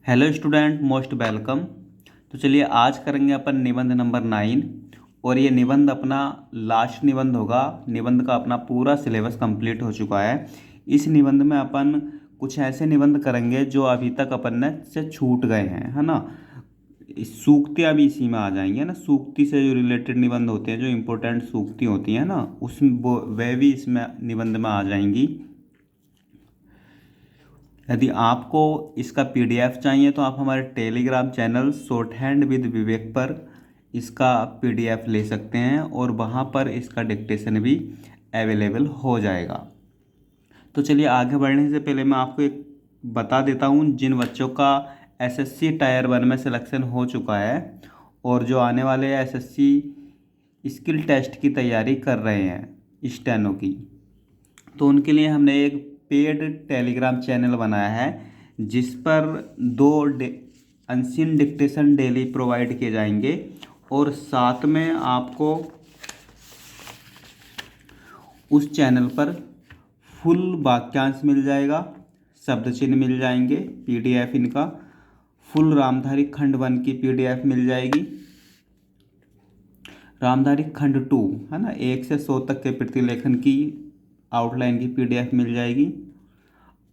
Hello student, most welcome. तो चलिए आज करेंगे अपन निबंध नंबर 9। और ये निबंध अपना लास्ट निबंध होगा। निबंध का अपना पूरा सिलेबस कंप्लीट हो चुका है। इस निबंध में अपन कुछ ऐसे निबंध करेंगे जो अभी तक अपन ने से छूट गए हैं, है ना। सूक्तियाँ भी इसी में आ जाएंगी, है ना। सूक्ति से जो रिलेटेड निबंध होते हैं, जो इम्पोर्टेंट सूक्ति होती हैं ना, उसमें वह भी इसमें निबंध में आ जाएंगी। यदि आपको इसका पीडीएफ चाहिए तो आप हमारे Telegram channel short hand with Vivek पर इसका पीडीएफ ले सकते हैं और वहाँ पर इसका डिक्टेशन भी अवेलेबल हो जाएगा। तो चलिए आगे बढ़ने से पहले मैं आपको एक बता देता हूँ, जिन बच्चों का एसएससी टायर 1 में सिलेक्शन हो चुका है और जो आने वाले एसएससी स्किल टेस्ट की तैयारी कर रहे हैं स्टेनो की, तो उनके लिए हमने एक पेड टेलीग्राम चैनल बनाया है जिस पर अनसीन डिक्टेशन डेली प्रोवाइड किए जाएंगे और साथ में आपको उस चैनल पर फुल वाक्यांश मिल जाएगा, शब्द चिन्ह मिल जाएंगे, पीडीएफ इनका फुल रामधारी खंड 1 की पीडीएफ मिल जाएगी। रामधारी खंड 2, है ना, 1 से 100 तक के प्रतिलेखन की आउटलाइन की पीडीएफ मिल जाएगी।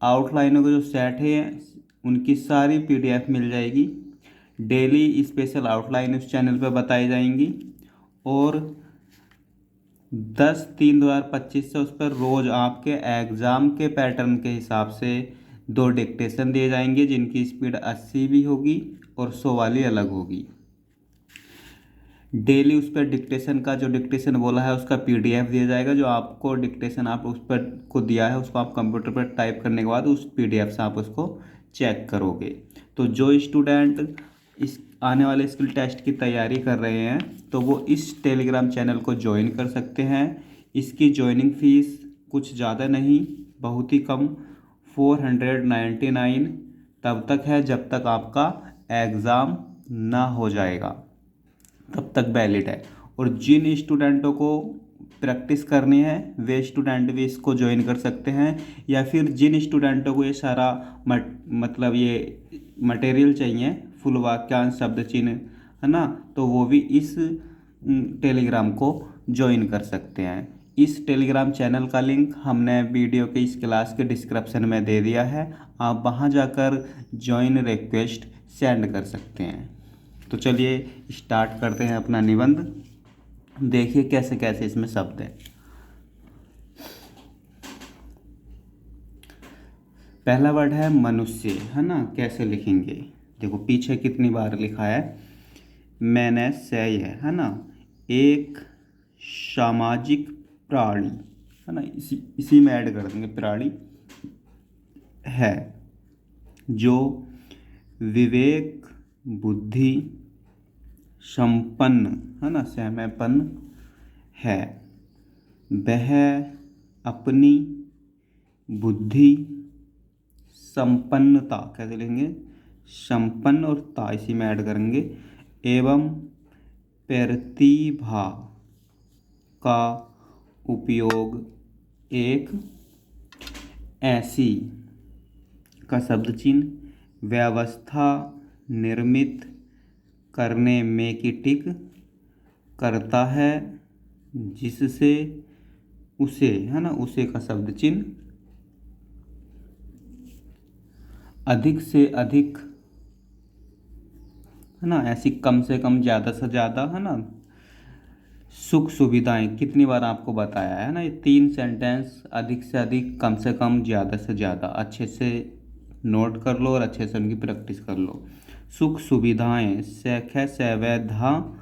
आउटलाइनों का जो सेट है उनकी सारी पीडीएफ मिल जाएगी। डेली स्पेशल आउटलाइन उस चैनल पर बताई जाएंगी और 10/3/2025 से उस पर रोज़ आपके एग्ज़ाम के पैटर्न के हिसाब से 2 डिक्टेशन दिए जाएंगे, जिनकी स्पीड 80 भी होगी और 100 वाली अलग होगी। डेली उस पर डिक्टेशन का जो डिक्टेशन बोला है उसका पीडीएफ दिया जाएगा। जो आपको डिक्टेशन आप उस पर को दिया है उसको आप कंप्यूटर पर टाइप करने के बाद उस पीडीएफ से आप उसको चेक करोगे। तो जो स्टूडेंट इस आने वाले स्किल टेस्ट की तैयारी कर रहे हैं तो वो इस टेलीग्राम चैनल को ज्वाइन कर सकते हैं। इसकी ज्वाइनिंग फ़ीस कुछ ज़्यादा नहीं, बहुत ही कम, 499 तब तक है जब तक आपका एग्ज़ाम ना हो जाएगा, तब तक वैलिड है। और जिन स्टूडेंटों को प्रैक्टिस करनी है वे स्टूडेंट भी इसको ज्वाइन कर सकते हैं, या फिर जिन स्टूडेंटों को ये सारा मतलब ये मटेरियल चाहिए, फुल वाक्यांश, शब्द चिन्ह, है ना, तो वो भी इस टेलीग्राम को ज्वाइन कर सकते हैं। इस टेलीग्राम चैनल का लिंक हमने वीडियो के इस क्लास के डिस्क्रिप्शन में दे दिया है, आप वहाँ जाकर ज्वाइन रिक्वेस्ट सेंड कर सकते हैं। तो चलिए स्टार्ट करते हैं अपना निबंध। देखिए कैसे कैसे इसमें शब्द है। पहला वर्ड है मनुष्य, है ना। कैसे लिखेंगे, देखो पीछे कितनी बार लिखा है, मैंने से है ना। एक सामाजिक प्राणी, है ना, इसी में ऐड कर देंगे प्राणी है, जो विवेक बुद्धि संपन्न, है ना, समयपन्न है। वह अपनी बुद्धि संपन्नता, कैसे लेंगे, संपन्न और ता इसी में ऐड करेंगे, एवं प्रतिभा का उपयोग एक ऐसी का शब्द चिन्ह व्यवस्था निर्मित करने में की टिक करता है जिससे उसे, है ना, उसे का शब्द चिन्ह अधिक से अधिक, है ना, ऐसी कम से कम, ज़्यादा से ज़्यादा, है ना, सुख सुविधाएं, कितनी बार आपको बताया है ना, ये 3 सेंटेंस, अधिक से अधिक, कम से कम, ज़्यादा से ज़्यादा, अच्छे से नोट कर लो और अच्छे से उनकी प्रैक्टिस कर लो। सुख सुविधाएं, सैख्य सवैधा,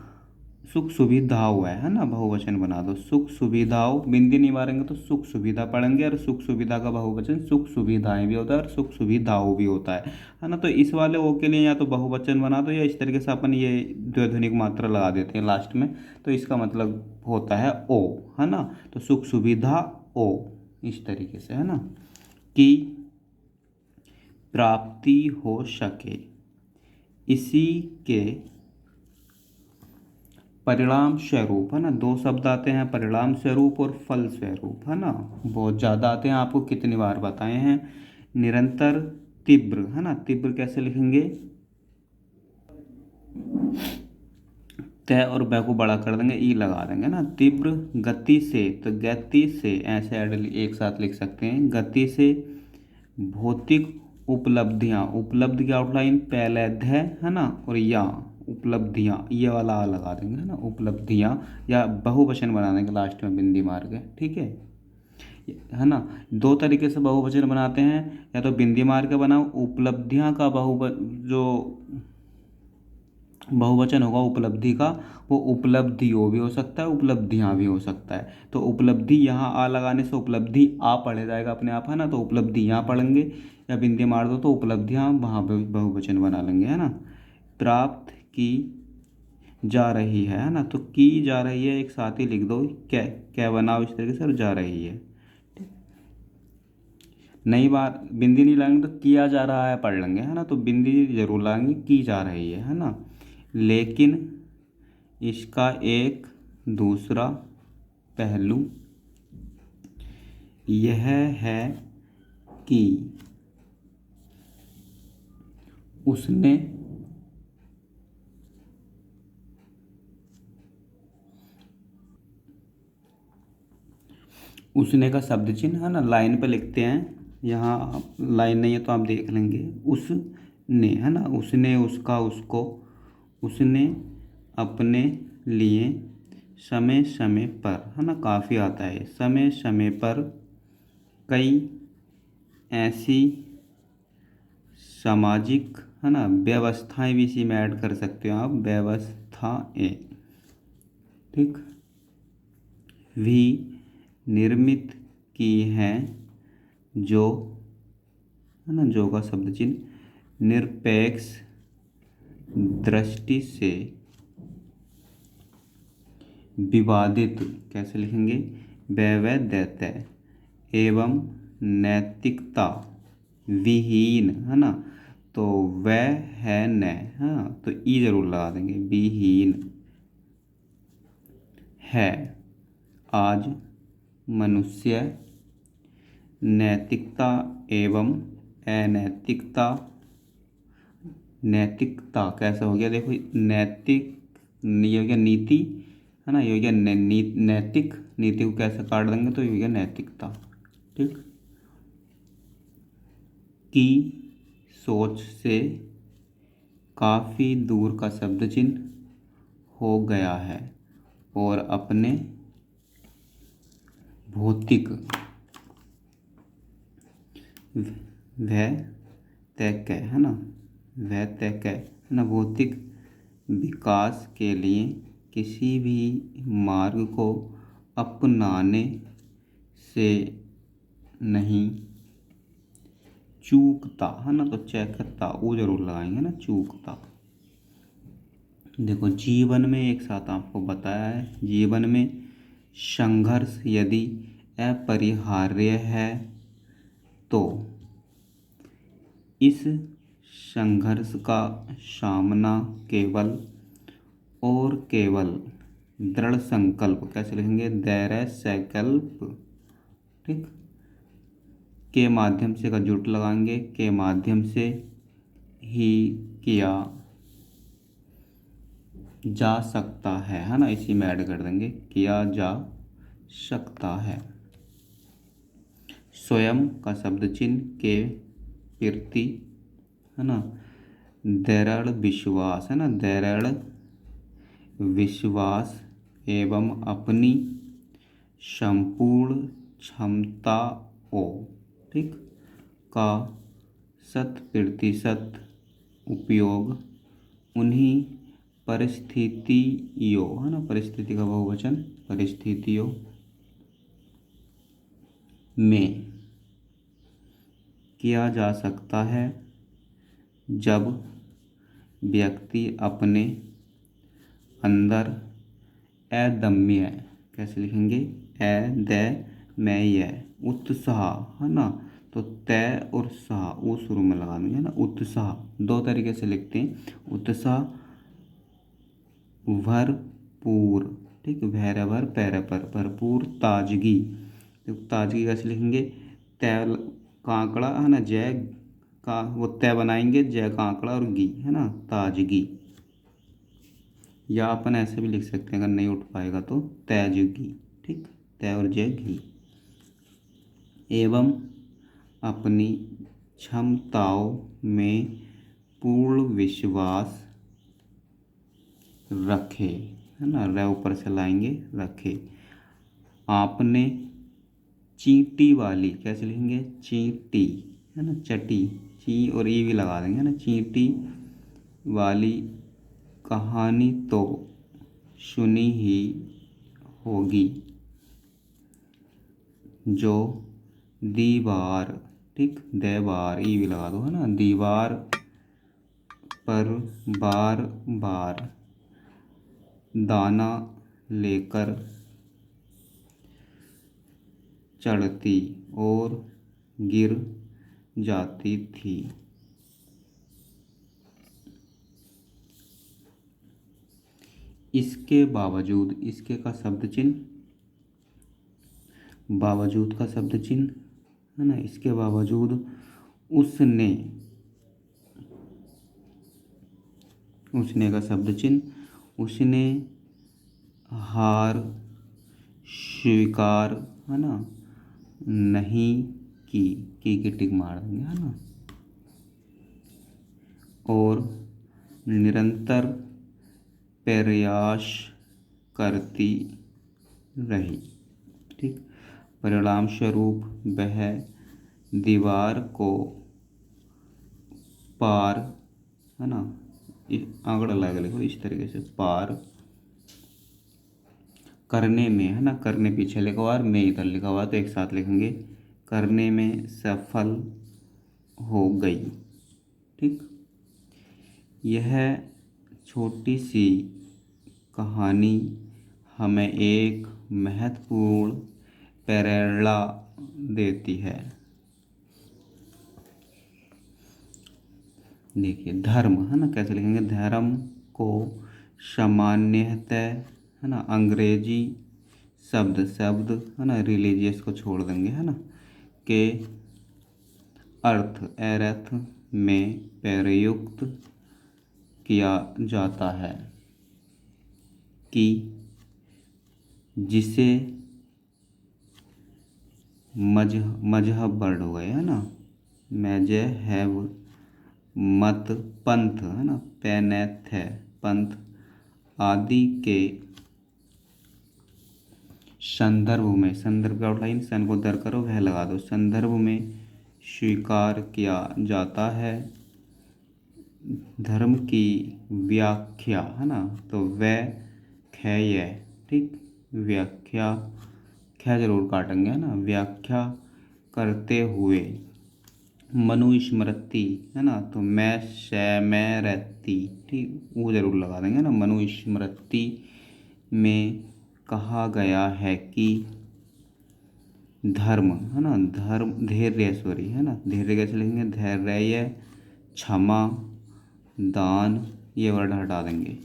सुख सुविधा हुआ है ना, बहुवचन बना दो, सुख सुविधाओं, बिंदी नहीं मारेंगे तो सुख सुविधा पढ़ेंगे, और सुख सुविधा का बहुवचन सुख सुविधाएं भी होता है और सुख सुविधाओं भी होता है ना। तो इस वाले ओ के लिए या तो बहुवचन बना दो या इस तरीके से अपन ये द्विध्वनिक मात्रा लगा देते हैं लास्ट में, तो इसका मतलब होता है ओ, है ना। तो सुख सुविधा ओ, इस तरीके से, है ना, कि प्राप्ति हो सके, इसी के परिणाम स्वरूप, है ना। 2 शब्द आते हैं, परिणाम स्वरूप और फल स्वरूप, है ना, बहुत ज़्यादा आते हैं, आपको कितनी बार बताए हैं। निरंतर तीव्र, है ना। तीव्र कैसे लिखेंगे, तय और ब को बड़ा कर देंगे, ई लगा देंगे ना। तीव्र गति से, तो गति से ऐसे एक साथ लिख सकते हैं, गति से भौतिक उपलब्धियां, उपलब्धि की आउटलाइन पहले ध, है ना, और या उपलब्धियां, ये वाला आ लगा देंगे, है ना। उपलब्धियां, या बहुवचन बना देंगे लास्ट में बिंदी मार के, ठीक है ना। दो तरीके से बहुवचन बनाते हैं, या तो बिंदी मार के बनाओ, उपलब्धियां का जो बहुवचन होगा उपलब्धि का, वो उपलब्धियों भी हो सकता है, उपलब्धियां भी हो सकता है। तो उपलब्धि यहाँ आ लगाने से उपलब्धि आ पढ़े जाएगा अपने आप, है ना। तो उपलब्धि यहाँ पढ़ेंगे, या बिंदी मार दो तो उपलब्धियां वहाँ पे बहुवचन बना लेंगे, है ना। प्राप्त की जा रही है ना, तो की जा रही है एक साथ ही लिख दो, क्या क्या बनाओ इस तरीके से, और जा रही है। नई बार बिंदी नहीं लाएंगे तो किया जा रहा है पढ़ लेंगे, है ना। तो बिंदी जरूर लाएंगे, की जा रही है ना। लेकिन इसका एक दूसरा पहलू यह है कि उसने उसने का शब्द चिन्ह, है ना, लाइन पे लिखते हैं। यहाँ लाइन नहीं है तो आप देख लेंगे, उसने, है ना, उसने, उसका, उसको, उसने अपने लिए समय समय पर, है ना, काफ़ी आता है, समय समय पर कई ऐसी सामाजिक, है ना, व्यवस्थाएं भी इसी में ऐड कर सकते हो आप, व्यवस्थाएं, ठीक, भी निर्मित की हैं, जो, है ना, जो का शब्द चिन्ह निरपेक्ष दृष्टि से विवादित, कैसे लिखेंगे, वैवध्यता एवं नैतिकता विहीन, है ना। तो वह है न, हाँ, तो ई जरूर लगा देंगे, विहीन है आज मनुष्य नैतिकता एवं अनैतिकता, नैतिकता कैसा हो गया, देखो नैतिक, ये हो गया नीति, है ना, ये हो गया नैतिक, नीति को कैसे काट देंगे तो ये हो गया नैतिकता, ठीक। की सोच से काफ़ी दूर का शब्द चिन्ह हो गया है, और अपने भौतिक वह तय, है ना, वह तय, है ना, भौतिक विकास के लिए किसी भी मार्ग को अपनाने से नहीं चूकता, है ना। तो चैकता, वो जरूर लगाएंगे ना, चूकता। देखो जीवन में एक साथ आपको बताया है, जीवन में संघर्ष यदि अपरिहार्य है तो इस संघर्ष का सामना केवल और केवल दृढ़ संकल्प, कैसे लिखेंगे, दृढ़ संकल्प, ठीक, के माध्यम से का जुट लगाएंगे, के माध्यम से ही किया जा सकता है ना, इसी में ऐड कर देंगे, किया जा सकता है। स्वयं का शब्द चिन्ह के प्रति, है ना, दृढ़ विश्वास, है ना, दृढ़ विश्वास एवं अपनी संपूर्ण क्षमताओं, ठीक, का 100% उपयोग उन्हीं परिस्थितियों, है ना, परिस्थिति का बहुवचन, परिस्थितियों में किया जा सकता है जब व्यक्ति अपने अंदर अदम्य, कैसे लिखेंगे, अदम्य उत्साह, है ना। तो तय और साह वो शुरू में लगा देंगे ना, उत्साह दो तरीके से लिखते हैं, उत्साह भरपूर, ठीक, भैरवर पैर पर भरपूर ताजगी, तो ताजगी कैसे लिखेंगे, तय कांकड़ा, है ना, जय का वो तय बनाएंगे, जय का आंकड़ा और गी, है ना, ताजगी। या अपन ऐसे भी लिख सकते हैं, अगर नहीं उठ पाएगा तो तैजगी। ठीक, तय और जय घी। एवं अपनी क्षमताओं में पूर्ण विश्वास रखे, है ना, रे ऊपर से लाएंगे, रखे। आपने चींटी वाली, कैसे लिखेंगे, चींटी, है ना, चटी, ची और ई भी लगा देंगे, है ना, चींटी वाली कहानी तो सुनी ही होगी, जो दीवार, ठीक, दीवार ई भी लगा दो, है ना, दीवार पर बार बार दाना लेकर चढ़ती और गिर जाती थी। इसके बावजूद, इसके का शब्द चिन्ह, बावजूद का शब्द चिन्ह, है ना, इसके बावजूद उसने, उसने का शब्द चिन्ह, उसने हार स्वीकार, है ना, नहीं की टिक मार देंगे, है ना, और निरंतर प्रयास करती रही। ठीक, परिणाम स्वरूप वह दीवार को पार, है ना, आंकड़ा लगा लिखो इस तरीके से, पार करने में, है ना, करने पीछे लिखा हुआ और मैं इधर लिखा हुआ, तो एक साथ लिखेंगे, करने में सफल हो गई। ठीक, यह छोटी सी कहानी हमें एक महत्वपूर्ण प्रेरणा देती है। देखिए, धर्म, है ना, कैसे लिखेंगे, धर्म को सामान्यतः, है ना, अंग्रेजी शब्द, है ना, रिलीजियस को छोड़ देंगे, है ना, के अर्थ में प्रयुक्त किया जाता है, कि जिसे मजहब वर्ड हो गए, है ना, मजहब, मत, पंथ, है ना, पैनेथ है, पंथ आदि के संदर्भ में, संदर्भ का आउटलाइन, सन को दर करो, वह लगा दो, संदर्भ में स्वीकार किया जाता है। धर्म की व्याख्या, है ना, तो व्याख्या, ठीक, व्याख्या, ख्या जरूर काटेंगे, है ना, व्याख्या करते हुए मनुस्मृति, है ना, तो मैं रहती, ठीक, वो जरूर लगा देंगे ना, मनुस्मृति में कहा गया है कि धर्म, है ना, धर्म, धैर्य, सॉरी, है ना, धैर्य कैसे लिखेंगे, धैर्य, क्षमा, दान, ये वर्ड हटा देंगे,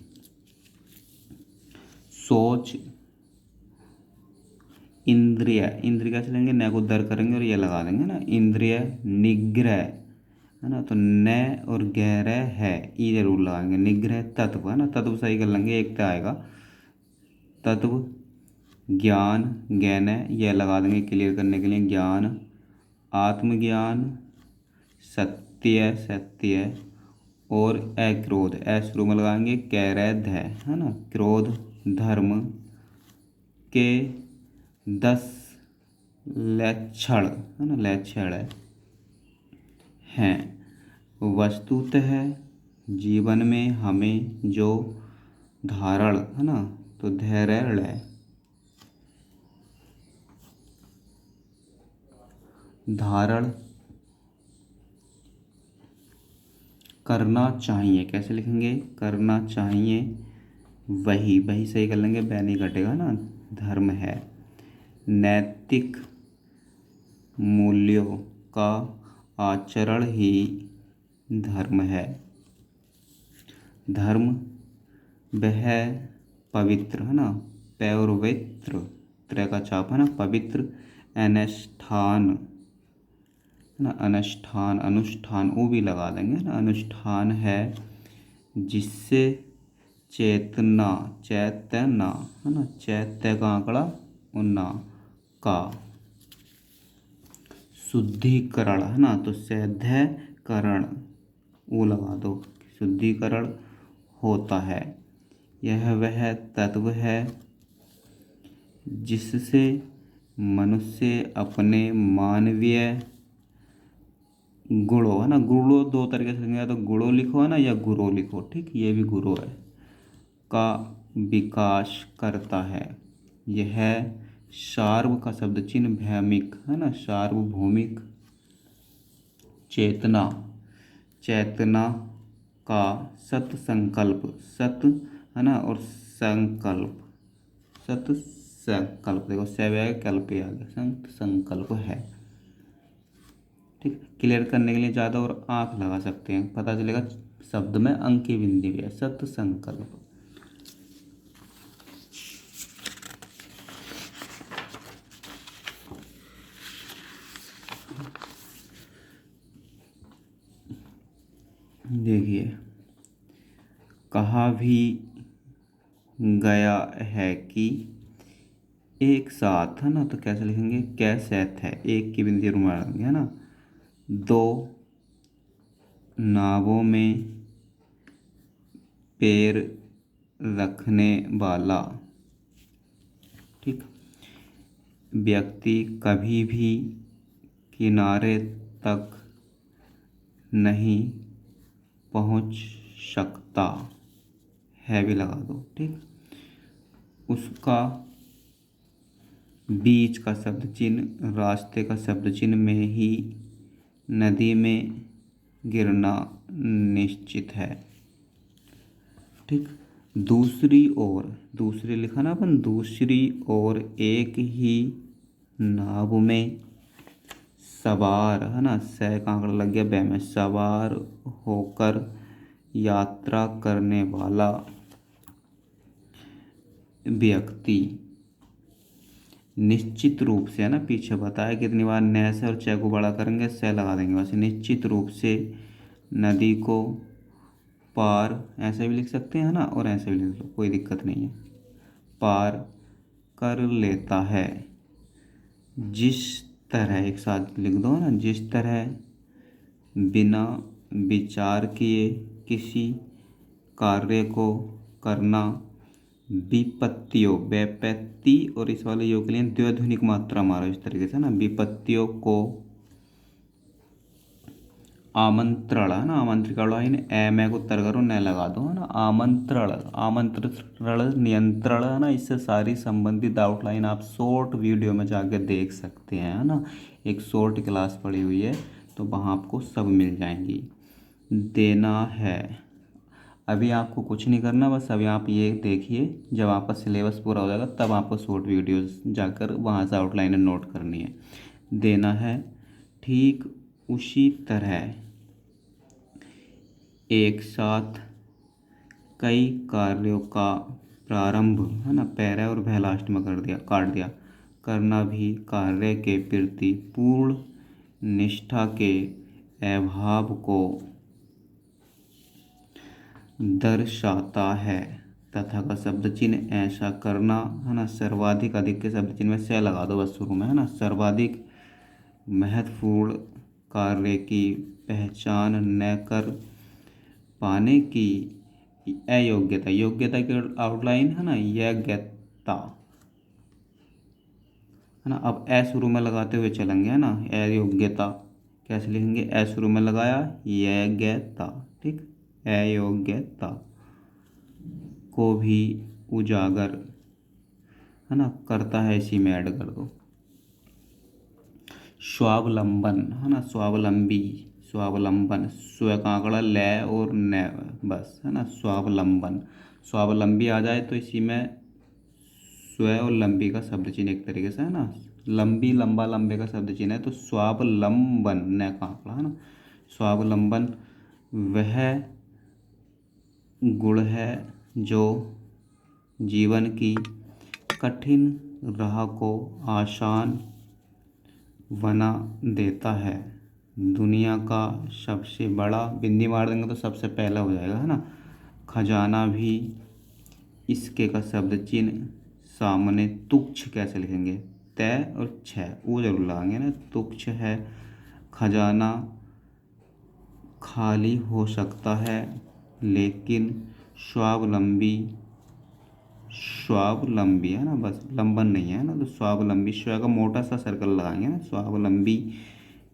सोच, इंद्रिय, इंद्रिय कैसे लेंगे, न को दर करेंगे और ये लगा देंगे ना, इंद्रिय निग्रह, है ना, तो न और गहरह है, ई जरूर लगाएंगे, निग्रह तत्व, है ना, तत्व सही कर लेंगे, एक तो आएगा, तत्व, ज्ञान, ज्ञान है, यह लगा देंगे क्लियर करने के लिए, ज्ञान, आत्मज्ञान, सत्य, सत्य, और अक्रोध, शुरू में लगाएंगे, कैरैध है ना, क्रोध, धर्म के 10 लक्षण, है ना, लक्षण हैं, वस्तुतः जीवन में हमें जो धारण, है ना, तो धैर्य, धारण करना चाहिए, कैसे लिखेंगे, करना चाहिए, वही, वही सही कर लेंगे, वह नहीं घटेगा ना, धर्म है, नैतिक मूल्यों का आचरण ही धर्म है। धर्म वह पवित्र, है ना, पवित्र, त्रय का छाप, है ना, पवित्र अनुष्ठान, ना। अनुष्ठान, अनुष्ठान वो भी लगा देंगे ना। अनुष्ठान है जिससे चेतना, चैतना है ना, चैत्य का आंकड़ा और ना का शुद्धिकरण है ना, तो सैध्यकरण वो लगा दो, शुद्धिकरण होता है। यह वह तत्व है जिससे मनुष्य अपने मानवीय गुणों है ना, गुणों दो तरीके से लिखेंगे, या तो गुणों लिखो है ना, या गुरु लिखो, ठीक, ये भी गुरु है, का विकास करता है। यह सार्व का शब्द चिन्ह भौमिक है ना, सार्वभौमिक चेतना, चेतना का सत संकल्प, सत है ना, और संकल्प, सत संकल्प, देखो सवय कल्प आ गया, संत संकल्प है, ठीक। क्लियर करने के लिए ज़्यादा और आँख लगा सकते हैं, पता चलेगा शब्द में अंक की बिंदी भी है, सत संकल्प। देखिए, कहा भी गया है कि एक साथ है ना, तो कैसे लिखेंगे, कैसे है, एक की बिंदी रुमाएंगे है ना, दो नावों में पैर रखने वाला, ठीक, व्यक्ति कभी भी किनारे तक नहीं पहुंच सकता है भी लगा दो, ठीक। उसका बीच का शब्द चिन्ह, रास्ते का शब्द चिन्ह में ही नदी में गिरना निश्चित है, ठीक। दूसरी ओर, दूसरी लिखा ना अपन, दूसरी ओर एक ही नाव में सवार है ना, सह का आंकड़ा लग गया बै में, सवार होकर यात्रा करने वाला व्यक्ति निश्चित रूप से है ना, पीछे बताया कितनी बार न से और च को बड़ा करेंगे, से लगा देंगे बस, निश्चित रूप से नदी को पार, ऐसे भी लिख सकते हैं ना, और ऐसे भी लिख लो, कोई दिक्कत नहीं है, पार कर लेता है। जिस तरह, एक साथ लिख दो ना, जिस तरह बिना विचार किए किसी कार्य को करना विपत्तियों, व्युत्पत्ति और इस वाले योग के लिए द्विध्वनिक मात्रा मारो इस तरीके से ना, विपत्तियों को आमंत्रण है ना, आमंत्रण ए मैं को उत्तर करो न लगा दो है ना, आमंत्रण, आमंत्रण, नियंत्रण है ना, इससे सारी संबंधित आउटलाइन आप शॉर्ट वीडियो में जाके देख सकते हैं है ना, एक शॉर्ट क्लास पड़ी हुई है, तो वहाँ आपको सब मिल जाएंगी। देना है, अभी आपको कुछ नहीं करना, बस अभी आप ये देखिए, जब आपका सिलेबस पूरा हो जाएगा तब आपको शॉर्ट वीडियोस जाकर वहाँ से आउटलाइन नोट करनी है। देना है, ठीक उसी तरह एक साथ कई कार्यों का प्रारंभ है ना, पैरा और भय लास्ट में कर दिया, काट दिया, करना भी कार्य के प्रति पूर्ण निष्ठा के अभाव को दर्शाता है। तथा का शब्द चिन्ह ऐसा करना है ना, सर्वाधिक, अधिक के शब्द चिन्ह में से लगा दो बस शुरू में है ना, सर्वाधिक महत्वपूर्ण कार्य की पहचान न कर पाने की अयोग्यता, योग्यता की आउटलाइन है ना, योग्यता है ना। अब ए शुरू में लगाते हुए चलेंगे है ना, अयोग्यता कैसे लिखेंगे, ए शुरू में लगाया, योग्यता, ठीक, अयोग्यता को भी उजागर है ना करता है, इसी में ऐड कर दो। स्वावलंबन है ना, स्वावलंबी, स्वावलंबन, स्व का आंकड़ा ले और न बस है ना, स्वावलंबन, स्वावलंबी आ जाए तो इसी में स्व और लंबी का शब्द चिन्ह एक तरीके से है ना, लंबी, लंबा, लंबे का शब्द चिन्ह है, तो स्वावलंबन न का आंकड़ा है ना, स्वावलंबन वह गुण है जो जीवन की कठिन राह को आसान बना देता है। दुनिया का सबसे बड़ा, बिंदी मार देंगे तो सबसे पहला हो जाएगा, है ना। खजाना भी, इसके का शब्द चिन्ह सामने तुच्छ कैसे लिखेंगे, तय और छ वो जरूर लगाएंगे ना। तुच्छ है, खजाना खाली हो सकता है लेकिन स्वावलंबी, स्वावलंबी है ना, बस लंबन नहीं है ना, तो स्वावलंबी, स्व का मोटा सा सर्कल लगाएंगे ना। स्वावलंबी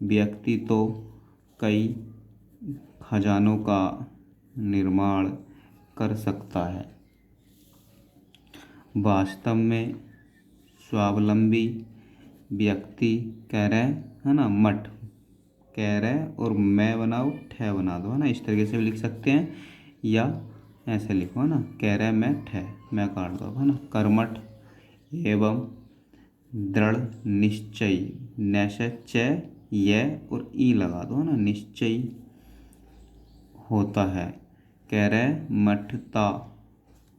व्यक्ति तो कई खजानों का निर्माण कर सकता है। वास्तव में स्वावलंबी व्यक्ति कह रहे है ना, मठ कह रहे और मैं बनाओ ठह बना दो, है ना। इस तरीके से भी लिख सकते हैं या ऐसे लिखो, है ना। कह रहे मैं ठह, मैं काट दो, है ना। कर्मठ एवं दृढ़ निश्चयी, निश्चय य और ई लगा दो, है ना। निश्चयी होता है, कह रहे मठता,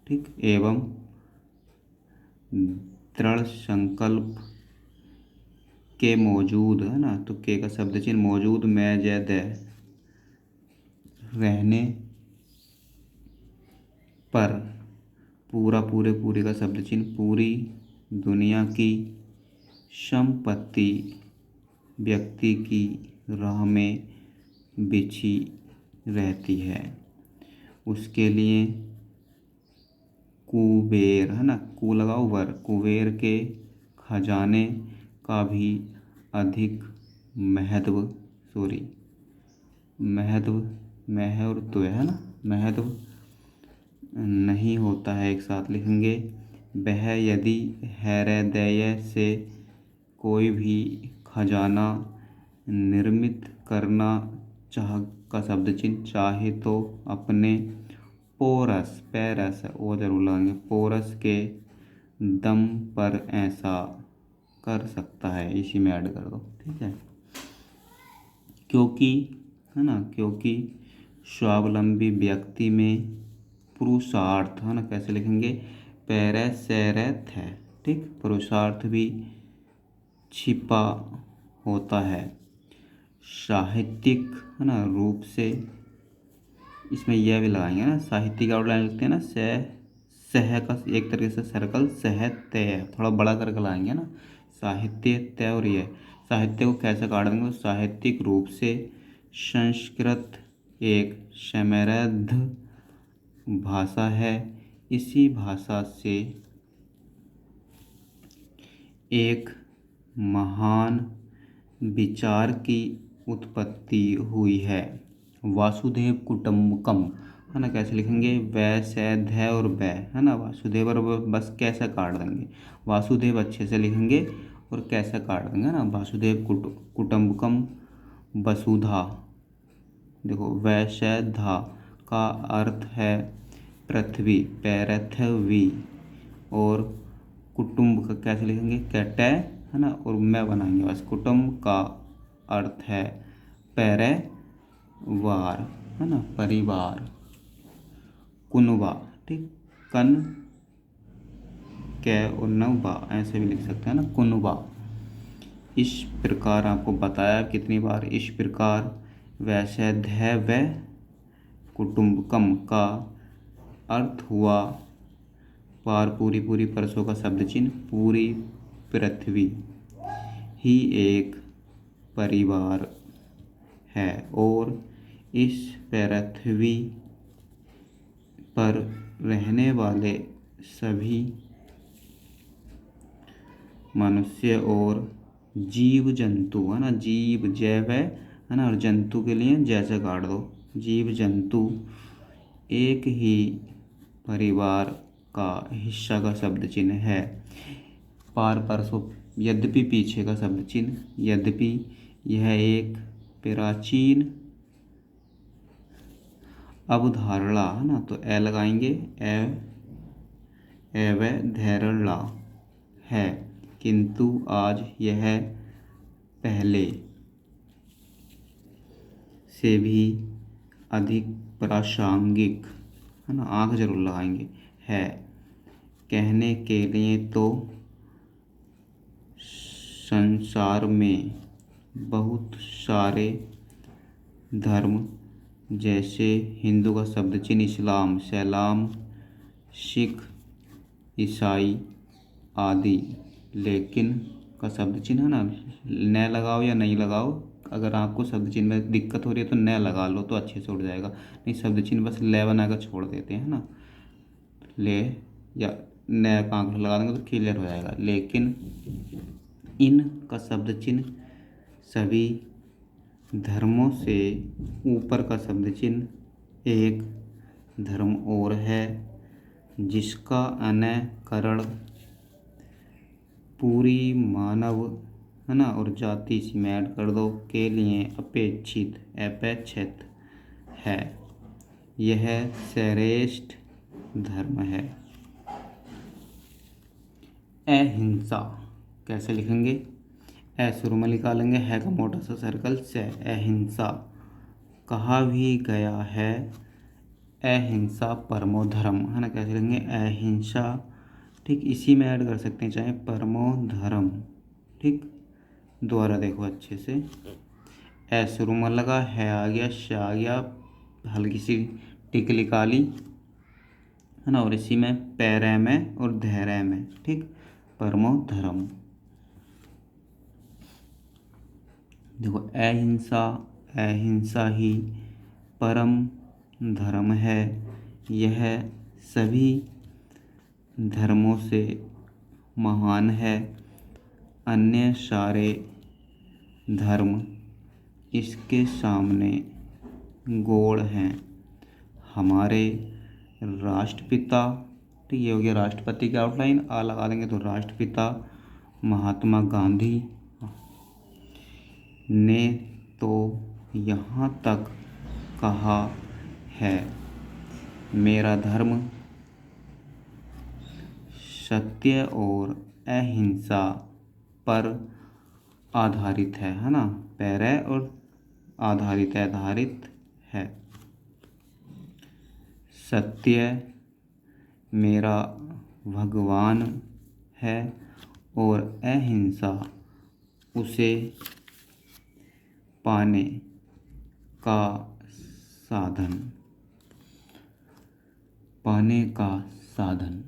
ठीक। एवं दृढ़ संकल्प के मौजूद, है ना, तो के का शब्द चिन्ह मौजूद, मैं जय दे रहने पर, पूरा पूरे पूरे का शब्द चिन्ह पूरी दुनिया की संपत्ति व्यक्ति की राह में बिछी रहती है, उसके लिए कुबेर, है ना, कु लगाओ वर, कुबेर के खजाने का भी अधिक महत्व, सॉरी महत्व, मह और तो है ना, महत्व नहीं होता है, एक साथ लिखेंगे। वह यदि हृदय से कोई भी खजाना निर्मित करना चाह का शब्द चिन्ह चाहे तो अपने पोरस, पैरस वो जरूर लगाएंगे, पोरस के दम पर ऐसा कर सकता है, इसी में ऐड कर दो, ठीक है। क्योंकि, है ना, क्योंकि स्वावलंबी व्यक्ति में पुरुषार्थ, है ना, कैसे लिखेंगे, पैरे सैरथ है, ठीक। पुरुषार्थ भी छिपा होता है, साहित्यिक, है ना, रूप से, इसमें यह भी लगाएंगे ना, साहित्यिक आउटलाइन लिखते हैं ना, सह का एक तरीके से सर्कल, साहित्य थोड़ा बड़ा करके लाएंगे ना, साहित्य तय, और यह साहित्य को कैसे काट देंगे, साहित्यिक रूप से संस्कृत एक समृद्ध भाषा है, इसी भाषा से एक महान विचार की उत्पत्ति हुई है। वासुदेव कुटुंबकम, है ना, कैसे लिखेंगे, वै से ध और बै, है ना, वासुदेव और बस कैसे काट देंगे, वासुदेव अच्छे से लिखेंगे और कैसे काट देंगे ना, वासुदेव कुटुंबकम वसुधा, देखो वै से धा का अर्थ है पृथ्वी, पृथ्वी, और कुटुंब का कैसे लिखेंगे, कैटे, है ना, और मैं बनाएंगे बस, कुटुंब का अर्थ है परिवार, है ना, परिवार, कुनबा, ठीक। कन कै और नवबा ऐसे भी लिख सकते हैं ना, कुनबा। इस प्रकार आपको बताया कितनी बार, इस प्रकार वैसे दैव कुटुंबकम का अर्थ हुआ पार, पूरी पूरी, परसों का शब्द चिन्ह पूरी पृथ्वी ही एक परिवार है, और इस पृथ्वी पर रहने वाले सभी मनुष्य और जीव जंतु, है ना, जीव जैव है ना, और जंतु के लिए जैसे काट दो, जीव जंतु एक ही परिवार का हिस्सा का शब्द चिन्ह है। पार, परसों, यद्यपि पीछे का शब्द चिन्ह, यद्यपि यह एक प्राचीन अवधारणा, है ना, तो ए लगाएंगे, अवधारणा है, किंतु आज यह पहले से भी अधिक प्रासंगिक, है ना, आँख जरूर लगाएंगे, है। कहने के लिए तो संसार में बहुत सारे धर्म, जैसे हिंदू का शब्द चिन्ह इस्लाम, सलाम, सिख, ईसाई आदि। लेकिन का शब्द चिन्ह है ना, न लगाओ या नहीं लगाओ। अगर आपको शब्द चिन्ह में दिक्कत हो रही है तो न लगा लो तो अच्छे से उड़ जाएगा, नहीं शब्द चिन्ह बस ले बनाकर छोड़ देते हैं ना, ले या न का आंकड़ा लगा देंगे तो क्लियर हो जाएगा। लेकिन इन का शब्द चिन्ह सभी धर्मों से ऊपर का शब्द चिन्ह एक धर्म और है जिसका अनुकरण पूरी मानव है ना और जाति से ऐड कर दो के लिए अपेक्षित है। यह श्रेष्ठ धर्म है। अहिंसा कैसे लिखेंगे, शुरू में निकालेंगे, है का मोटा सा सर्कल से। अहिंसा कहा भी गया है अहिंसा परमो धर्म, है ना। कैसे लिखेंगे, अहिंसा, ठीक, इसी में ऐड कर सकते हैं चाहे परमो धर्म, ठीक। दोबारा देखो अच्छे से, शुरू में लगा, है आ गया, श आ गया, हल्की सी टिक निकाली, है ना, और इसी में पैरे में और धैर्य में, ठीक, परमो धर्म। देखो अहिंसा, अहिंसा ही परम धर्म है। यह सभी धर्मों से महान है। अन्य सारे धर्म इसके सामने गौण हैं। हमारे राष्ट्रपिता, ठीक, ये हो गया राष्ट्रपति की आउटलाइन, आ लगा देंगे तो राष्ट्रपिता महात्मा गांधी ने तो यहाँ तक कहा है, मेरा धर्म सत्य और अहिंसा पर आधारित है ना, पैरे और आधारित है। सत्य मेरा भगवान है और अहिंसा उसे पाने का साधन, पाने का साधन।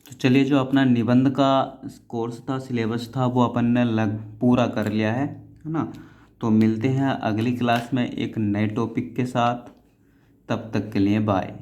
तो चलिए, जो अपना निबंध का कोर्स था, सिलेबस था, वो अपन ने पूरा कर लिया है ना। तो मिलते हैं अगली क्लास में एक नए टॉपिक के साथ। तब तक के लिए बाय।